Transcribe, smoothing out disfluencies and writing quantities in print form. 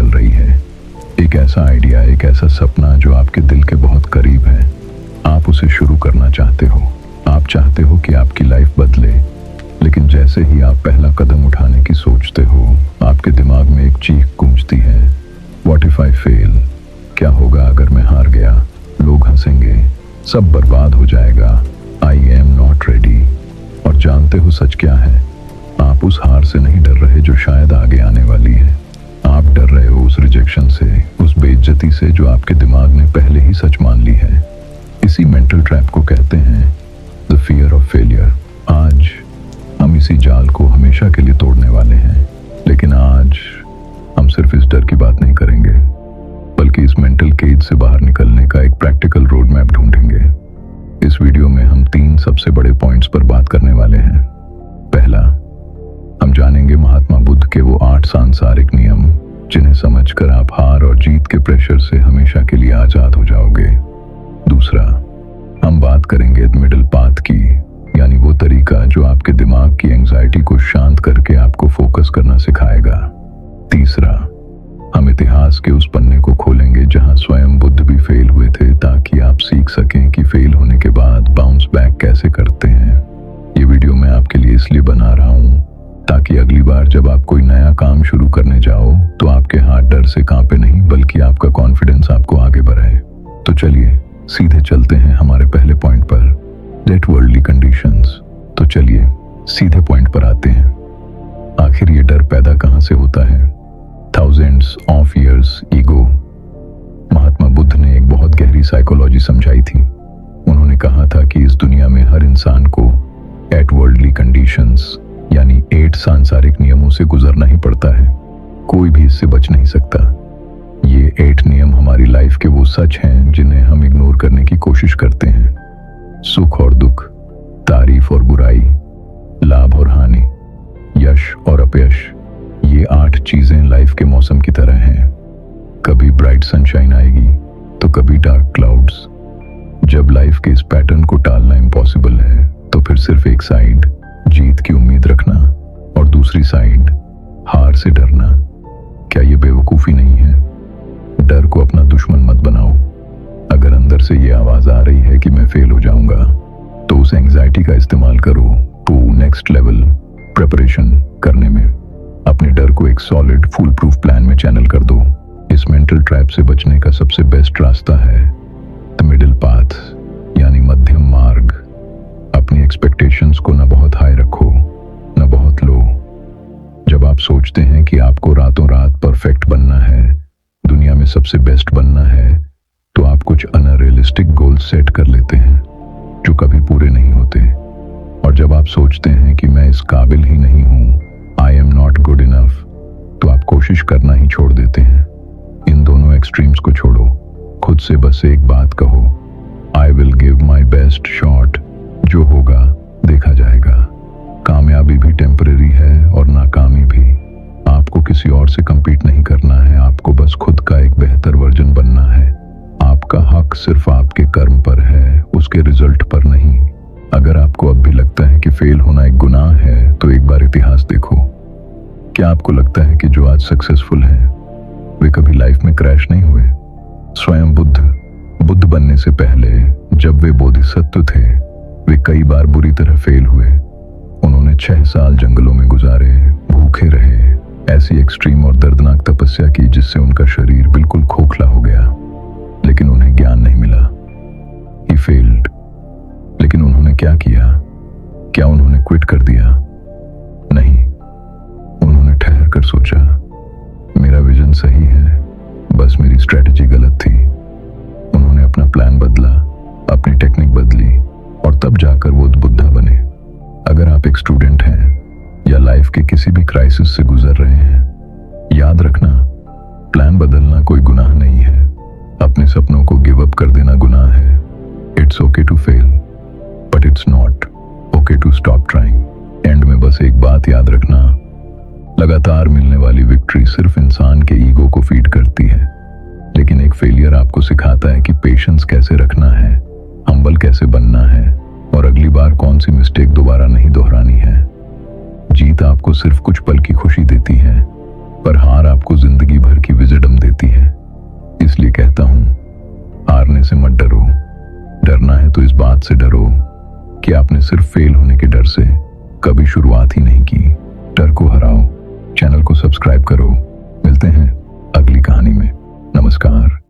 चल रही है। एक ऐसा आइडिया, एक ऐसा सपना जो आपके दिल के बहुत करीब है। आप उसे शुरू करना चाहते हो। आप चाहते हो कि आपकी लाइफ बदले, लेकिन जैसे ही आप पहला कदम उठाने की सोचते हो, आपके दिमाग में एक चीख गूंजती है, व्हाट इफ आई फेल? क्या होगा अगर मैं हार गया? लोग हंसेंगे, सब बर्बाद हो जाएगा। I am not ready. और जानते हो सच क्या है? आप उस हार से नहीं डर रहे जो शायद आगे आने वाली है। आप डर रहे हो उस रिजेक्शन से, उस बेइज्जती से जो आपके दिमाग ने पहले ही सच मान ली है। इसी मेंटल ट्रैप को कहते हैं द फियर ऑफ फेलियर। आज हम इसी जाल को हमेशा के लिए तोड़ने वाले हैं। लेकिन आज हम सिर्फ इस डर की बात नहीं करेंगे, बल्कि इस मेंटल केज से बाहर निकलने का एक प्रैक्टिकल रोड मैप ढूंढेंगे। इस वीडियो में हम 3 सबसे बड़े पॉइंट्स पर बात करने वाले हैं। पहला, हम जानेंगे महात्मा बुद्ध के वो 8 सांसारिक नियम जिन्हें समझकर आप हार और जीत के प्रेशर से हमेशा के लिए आजाद हो जाओगे। दूसरा, हम बात करेंगे मिडिल पाथ की, यानी वो तरीका जो आपके दिमाग की एंजाइटी को शांत करके आपको फोकस करना सिखाएगा। तीसरा, हम इतिहास के उस पन्ने को खोलेंगे जहां स्वयं बुद्ध भी फेल हुए थे, ताकि आप सीख सकें कि फेल होने के बाद बाउंस बैक कैसे करते हैं। ये वीडियो मैं आपके लिए इसलिए बना रहा हूं ताकि अगली बार जब आप कोई नया काम शुरू करने जाओ तो आपके हाथ डर से कांपे नहीं, बल्कि आपका कॉन्फिडेंस आपको आगे बढ़ाए। तो चलिए सीधे चलते हैं हमारे पहले पॉइंट पर, डेट वर्ल्डली कंडीशंस। तो चलिए सीधे पॉइंट पर आते हैं। आखिर ये डर पैदा कहां से होता है? Thousands of years ego. Mahatma Buddha ने एक बहुत गहरी साइकोलॉजी समझाई थी। उन्होंने कहा था कि इस दुनिया में हर इंसान को 8 वर्ल्डली कंडीशंस, यानी 8 सांसारिक नियमों से गुजरना ही पड़ता है। कोई भी इससे बच नहीं सकता। ये 8 नियम हमारी लाइफ के वो सच हैं जिन्हें हम इग्नोर करने की कोशिश करते हैं। सुख और दुख, तारीफ और बुराई, लाभ और हानि, यश और अपयश, ये 8 चीजें लाइफ के मौसम की तरह हैं। कभी ब्राइट सनशाइन आएगी तो कभी डार्क क्लाउड्स। जब लाइफ के इस पैटर्न को टालना इम्पॉसिबल है, तो फिर सिर्फ एक साइड जीत की उम्मीद रखना और दूसरी साइड हार से डरना। क्या ये बेवकूफी नहीं है? डर को अपना दुश्मन मत बनाओ। अगर अंदर से ये आवाज आ रही है कि मैं फेल हो जाऊंगा, तो उस एंजाइटी का इस्तेमाल करो टू नेक्स्ट लेवल प्रिपरेशन करने में। अपने डर को एक सॉलिड फुल प्रूफ प्लान में चैनल कर दो। इस मेंटल ट्रैप से बचने का सबसे बेस्ट रास्ता है द मिडिल पाथ, यानी मध्यम मार्ग। अपनी एक्सपेक्टेशंस को न बहुत हाई रखो, न बहुत लो। जब आप सोचते हैं कि आपको रातों रात परफेक्ट बनना है, दुनिया में सबसे बेस्ट बनना है, तो आप कुछ अनरियलिस्टिक गोल्स सेट कर लेते हैं जो कभी पूरे नहीं होते। और जब आप सोचते हैं कि मैं इस काबिल ही नहीं हूं, I am not good enough, तो आप कोशिश करना ही छोड़ देते हैं। इन दोनों एक्सट्रीम्स को छोड़ो। खुद से बस एक बात कहो, I will give my best shot. जो होगा देखा जाएगा। कामयाबी भी टेम्परेरी है और नाकामी भी। आपको किसी और से कंपीट नहीं करना है, आपको बस खुद का एक बेहतर वर्जन बनना है। आपका हक सिर्फ आपके कर्म पर है, उसके रिजल्ट पर नहीं। अगर आपको अब भी लगता है कि फेल होना एक गुनाह है, तो एक बार इतिहास देखो। क्या आपको लगता है कि जो आज सक्सेसफुल हैं, वे कभी लाइफ में क्रैश नहीं हुए? स्वयं बुद्ध बनने से पहले जब वे बोधिसत्व थे, वे कई बार बुरी तरह फेल हुए। उन्होंने 6 साल जंगलों में गुजारे, भूखे रहे, ऐसी एक्सट्रीम और दर्दनाक तपस्या की जिससे उनका शरीर बिल्कुल खोखला हो गया। लेकिन उन्हें ज्ञान नहीं मिला। He failed. लेकिन उन्होंने क्या किया? क्या उन्होंने क्विट कर दिया? नहीं, उन्होंने ठहर कर सोचा, मेरा विजन सही है, बस मेरी स्ट्रेटजी गलत थी। उन्होंने अपना प्लान बदला, अपनी टेक्निक बदली, और तब जाकर वो बुद्धा बने। अगर आप एक स्टूडेंट हैं या लाइफ के किसी भी क्राइसिस से गुजर रहे हैं, याद रखना, प्लान बदलना कोई गुनाह नहीं है। अपने सपनों को गिव अप कर देना गुनाह है। It's okay to fail, but it's not okay to stop trying. End में बस एक बात याद रखना, लगातार मिलने वाली विक्ट्री सिर्फ इंसान के ईगो को फीड करती है, लेकिन एक फेलियर आपको सिखाता है कि पेशेंस कैसे रखना है, हम्बल कैसे बनना है, और अगली बार कौन सी मिस्टेक दोबारा नहीं दोहरानी है। जीत आपको सिर्फ कुछ पल की खुशी देती है, पर हार आपको जिंदगी भर की विजडम देती है। इसलिए कहता हूं, हारने से मत डरो। डरना है तो इस बात से डरो कि आपने सिर्फ फेल होने के डर से कभी शुरुआत ही नहीं की। डर को हराओ, चैनल को सब्सक्राइब करो। मिलते हैं अगली कहानी में। नमस्कार।